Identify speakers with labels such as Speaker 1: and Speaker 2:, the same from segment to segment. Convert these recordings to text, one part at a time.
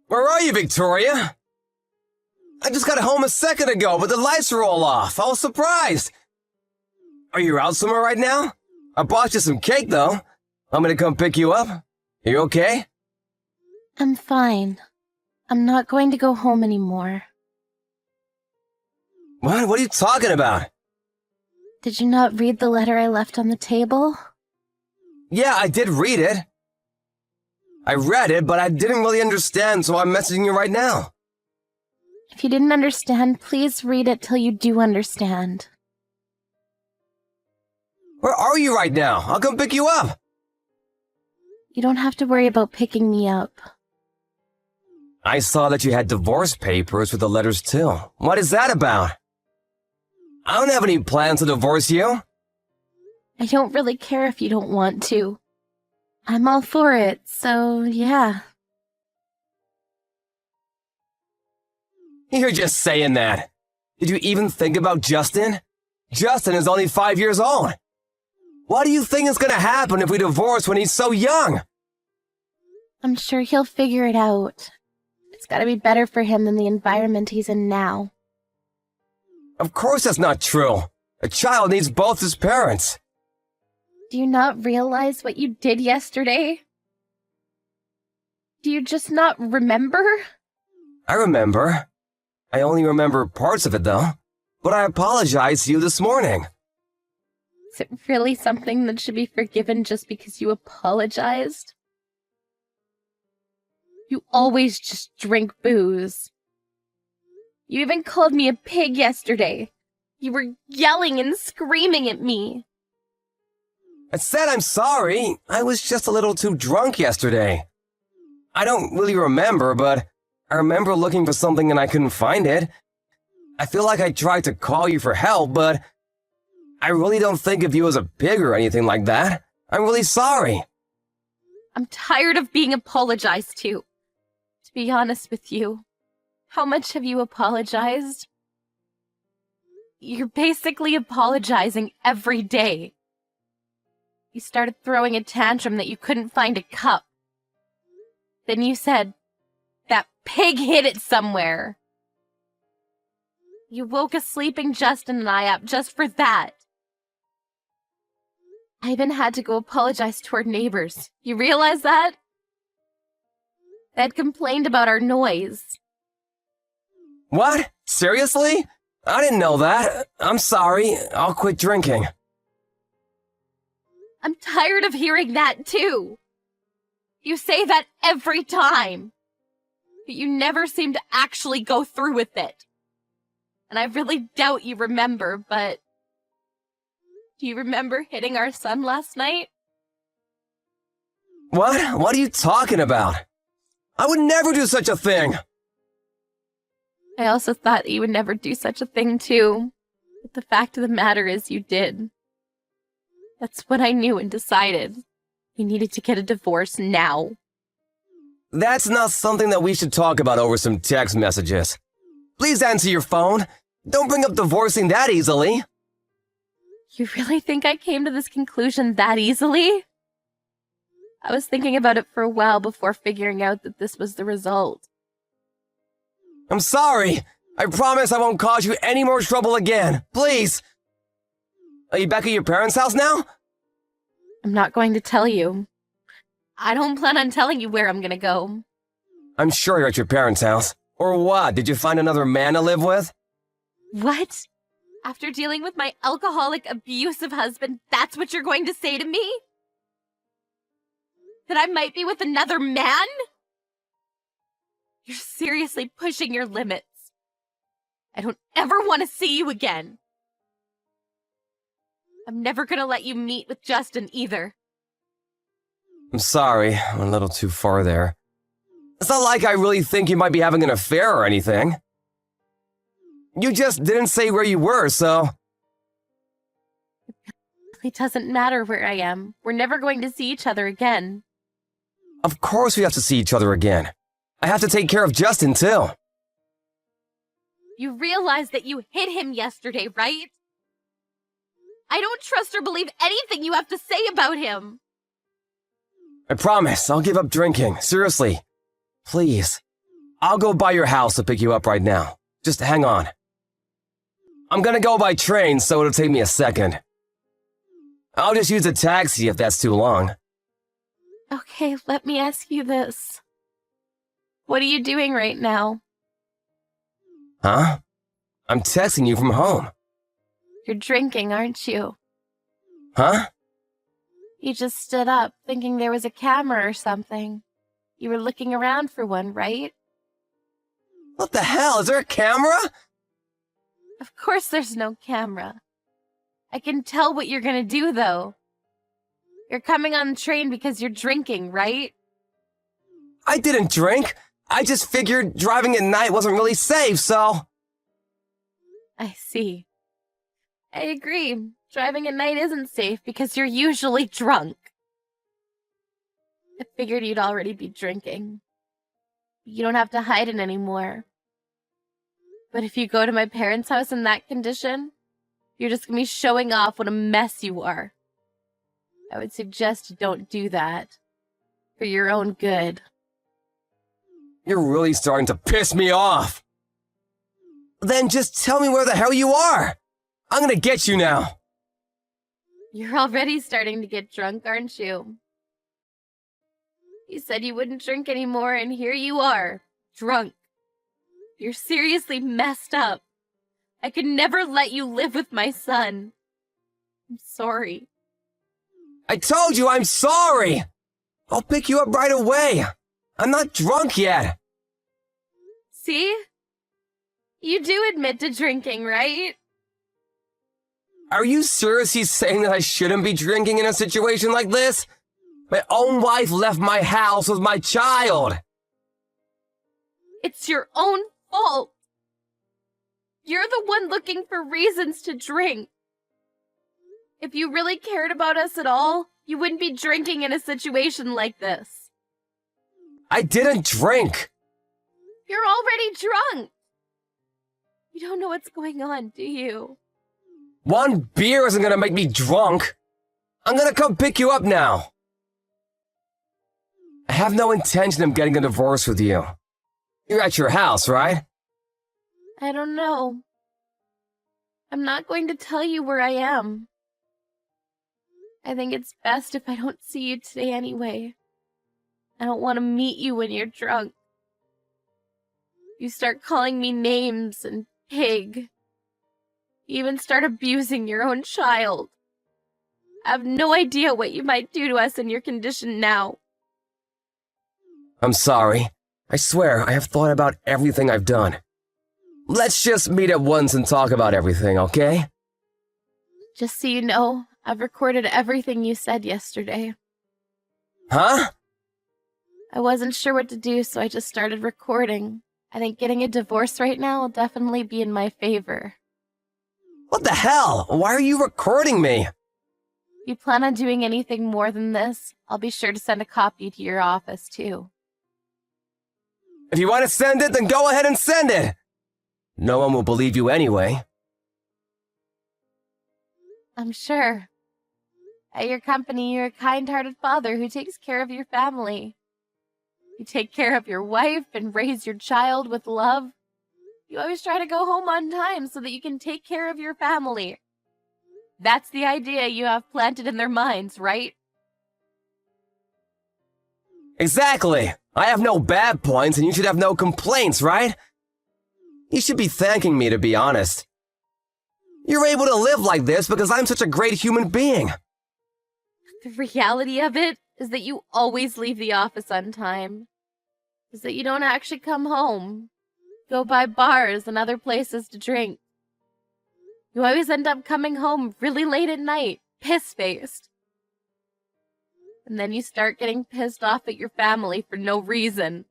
Speaker 1: Where are you, Victoria? I just got home a second ago, but the lights are all off. I was surprised. Are you out somewhere right now? I bought you some cake, though. I'm gonna come pick you up. Are you okay?
Speaker 2: I'm fine. I'm not going to go home anymore.
Speaker 1: What? What are you talking about?
Speaker 2: Did you not read the letter I left on the table?
Speaker 1: Yeah, I did read it. I read it, but I didn't really understand, so I'm messaging you right now.
Speaker 2: If you didn't understand, please read it till you do understand.
Speaker 1: Where are you right now? I'll come pick you up.
Speaker 2: You don't have to worry about picking me up.
Speaker 1: I saw that you had divorce papers with the letters too. What is that about? I don't have any plans to divorce you.
Speaker 2: I don't really care if you don't want to. I'm all for it, so yeah.
Speaker 1: You're just saying that. Did you even think about Justin? Justin is only 5 years old. What do you think is gonna happen if we divorce when he's so young?
Speaker 2: I'm sure he'll figure it out. It's gotta be better for him than the environment he's in now.
Speaker 1: Of course that's not true. A child needs both his parents.
Speaker 2: Do you not realize what you did yesterday? Do you just not remember?
Speaker 1: I remember. I only remember parts of it, though. But I apologized to you this morning.
Speaker 2: Is it really something that should be forgiven just because you apologized? You always just drink booze. You even called me a pig yesterday. You were yelling and screaming at me.
Speaker 1: I said I'm sorry. I was just a little too drunk yesterday. I don't really remember, but I remember looking for something and I couldn't find it. I feel like I tried to call you for help, but I really don't think of you as a pig or anything like that. I'm really sorry.
Speaker 2: I'm tired of being apologized to be honest with you. How much have you apologized? You're basically apologizing every day. You started throwing a tantrum that you couldn't find a cup. Then you said, "That pig hid it somewhere." You woke a sleeping Justin and I up just for that. I even had to go apologize to our neighbors. You realize that? They had complained about our noise.
Speaker 1: What? Seriously? I didn't know that. I'm sorry. I'll quit drinking.
Speaker 2: I'm tired of hearing that too. You say that every time. But you never seem to actually go through with it. And I really doubt you remember, but... Do you remember hitting our son last night?
Speaker 1: What? What are you talking about? I would never do such a thing.
Speaker 2: I also thought you would never do such a thing too. But the fact of the matter is you did. That's what I knew and decided. We needed to get a divorce now.
Speaker 1: That's not something that we should talk about over some text messages. Please answer your phone. Don't bring up divorcing that easily.
Speaker 2: You really think I came to this conclusion that easily? I was thinking about it for a while before figuring out that this was the result.
Speaker 1: I'm sorry. I promise I won't cause you any more trouble again. Please. Are you back at your parents' house now?
Speaker 2: I'm not going to tell you. I don't plan on telling you where I'm gonna go.
Speaker 1: I'm sure you're at your parents' house. Or what? Did you find another man to live with?
Speaker 2: What? After dealing with my alcoholic, abusive husband, that's what you're going to say to me? That I might be with another man? You're seriously pushing your limits. I don't ever want to see you again. I'm never gonna let you meet with Justin either.
Speaker 1: I'm sorry, I went a little too far there. It's not like I really think you might be having an affair or anything. You just didn't say where you were, so...
Speaker 2: It doesn't matter where I am. We're never going to see each other again.
Speaker 1: Of course we have to see each other again. I have to take care of Justin, too.
Speaker 2: You realize that you hit him yesterday, right? I don't trust or believe anything you have to say about him.
Speaker 1: I promise, I'll give up drinking. Seriously. Please. I'll go by your house to pick you up right now. Just hang on. I'm gonna go by train, so it'll take me a second. I'll just use a taxi if that's too long.
Speaker 2: Okay, let me ask you this. What are you doing right now?
Speaker 1: Huh? I'm texting you from home.
Speaker 2: You're drinking, aren't you?
Speaker 1: Huh?
Speaker 2: You just stood up, thinking there was a camera or something. You were looking around for one, right?
Speaker 1: What the hell? Is there a camera?
Speaker 2: Of course there's no camera. I can tell what you're gonna do, though. You're coming on the train because you're drinking, right?
Speaker 1: I didn't drink. I just figured driving at night wasn't really safe, so...
Speaker 2: I see. I agree. Driving at night isn't safe because you're usually drunk. I figured you'd already be drinking. You don't have to hide it anymore. But if you go to my parents' house in that condition, you're just gonna be showing off what a mess you are. I would suggest you don't do that. For your own good.
Speaker 1: You're really starting to piss me off. Then just tell me where the hell you are. I'm gonna get you now.
Speaker 2: You're already starting to get drunk, aren't you? You said you wouldn't drink anymore, and here you are, drunk. You're seriously messed up. I could never let you live with my son. I'm sorry.
Speaker 1: I told you I'm sorry. I'll pick you up right away. I'm not drunk yet.
Speaker 2: See? You do admit to drinking, right?
Speaker 1: Are you seriously saying that I shouldn't be drinking in a situation like this? My own wife left my house with my child.
Speaker 2: It's your own fault. You're the one looking for reasons to drink. If you really cared about us at all, you wouldn't be drinking in a situation like this.
Speaker 1: I didn't drink.
Speaker 2: You're already drunk. You don't know what's going on, do you?
Speaker 1: One beer isn't gonna make me drunk. I'm gonna come pick you up now. I have no intention of getting a divorce with you. You're at your house, right?
Speaker 2: I don't know. I'm not going to tell you where I am. I think it's best if I don't see you today anyway. I don't want to meet you when you're drunk. You start calling me names and pig. You even start abusing your own child. I have no idea what you might do to us in your condition now.
Speaker 1: I'm sorry. I swear, I have thought about everything I've done. Let's just meet at once and talk about everything, okay?
Speaker 2: Just so you know, I've recorded everything you said yesterday.
Speaker 1: Huh?
Speaker 2: I wasn't sure what to do, so I just started recording. I think getting a divorce right now will definitely be in my favor.
Speaker 1: What the hell? Why are you recording me?
Speaker 2: If you plan on doing anything more than this, I'll be sure to send a copy to your office, too.
Speaker 1: If you want to send it, then go ahead and send it. No one will believe you anyway.
Speaker 2: I'm sure. At your company, you're a kind-hearted father who takes care of your family. You take care of your wife and raise your child with love. You always try to go home on time so that you can take care of your family. That's the idea you have planted in their minds, right?
Speaker 1: Exactly. I have no bad points and you should have no complaints, right? You should be thanking me, to be honest. You're able to live like this because I'm such a great human being.
Speaker 2: The reality of it is that you always leave the office on time. Is that you don't actually come home. Go by bars and other places to drink. You always end up coming home really late at night, piss-faced. And then you start getting pissed off at your family for no reason.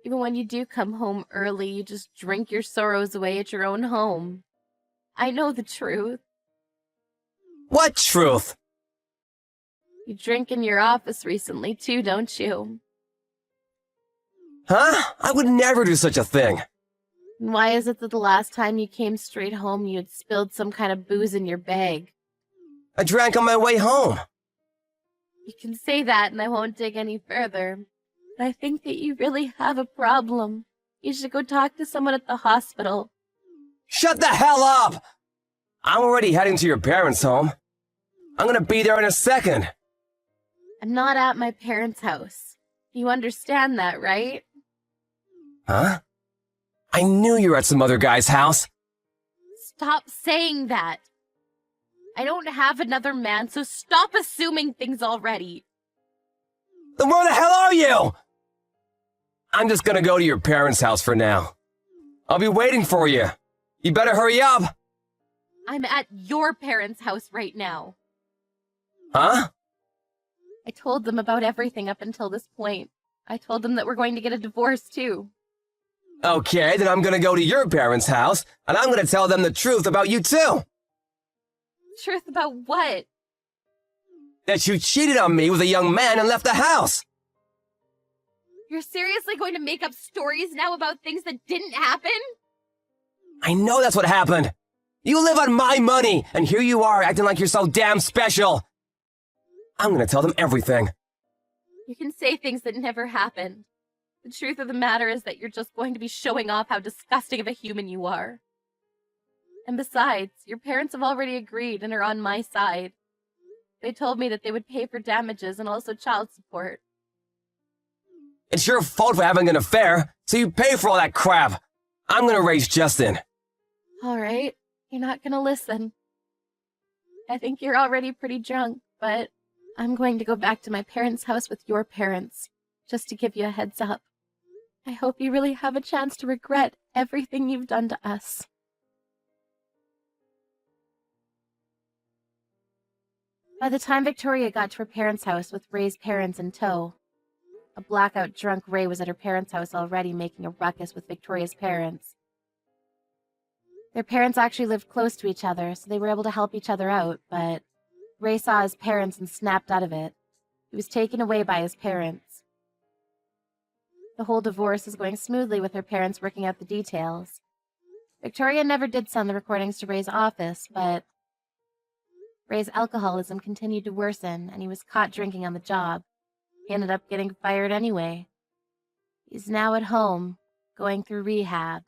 Speaker 2: Even when you do come home early, you just drink your sorrows away at your own home. I know the truth.
Speaker 1: What truth?
Speaker 2: You drink in your office recently too, don't you?
Speaker 1: Huh? I would never do such a thing.
Speaker 2: And why is it that the last time you came straight home you had spilled some kind of booze in your bag?
Speaker 1: I drank on my way home.
Speaker 2: You can say that and I won't dig any further. I think that you really have a problem. You should go talk to someone at the hospital.
Speaker 1: Shut the hell up! I'm already heading to your parents' home. I'm gonna be there in a second.
Speaker 2: I'm not at my parents' house. You understand that, right?
Speaker 1: Huh? I knew you were at some other guy's house.
Speaker 2: Stop saying that. I don't have another man, so stop assuming things already.
Speaker 1: Then where the hell are you? I'm just gonna go to your parents' house for now. I'll be waiting for you. You better hurry up.
Speaker 2: I'm at your parents' house right now.
Speaker 1: Huh?
Speaker 2: I told them about everything up until this point. I told them that we're going to get a divorce, too.
Speaker 1: Okay, then I'm gonna go to your parents' house, and I'm gonna tell them the truth about you too.
Speaker 2: Truth about what?
Speaker 1: That you cheated on me with a young man and left the house.
Speaker 2: You're seriously going to make up stories now about things that didn't happen?
Speaker 1: I know that's what happened. You live on my money, and here you are acting like you're so damn special. I'm gonna tell them everything.
Speaker 2: You can say things that never happened. The truth of the matter is that you're just going to be showing off how disgusting of a human you are. And besides, your parents have already agreed and are on my side. They told me that they would pay for damages and also child support.
Speaker 1: It's your fault for having an affair, so you pay for all that crap. I'm gonna raise Justin.
Speaker 2: All right, you're not gonna listen. I think you're already pretty drunk, but I'm going to go back to my parents' house with your parents, just to give you a heads up. I hope you really have a chance to regret everything you've done to us. By the time Victoria got to her parents' house with Ray's parents in tow, a blackout drunk Ray was at her parents' house already making a ruckus with Victoria's parents. Their parents actually lived close to each other, so they were able to help each other out, but Ray saw his parents and snapped out of it. He was taken away by his parents. The whole divorce is going smoothly with her parents working out the details. Victoria never did send the recordings to Ray's office, but Ray's alcoholism continued to worsen, and he was caught drinking on the job. He ended up getting fired anyway. He's now at home, going through rehab.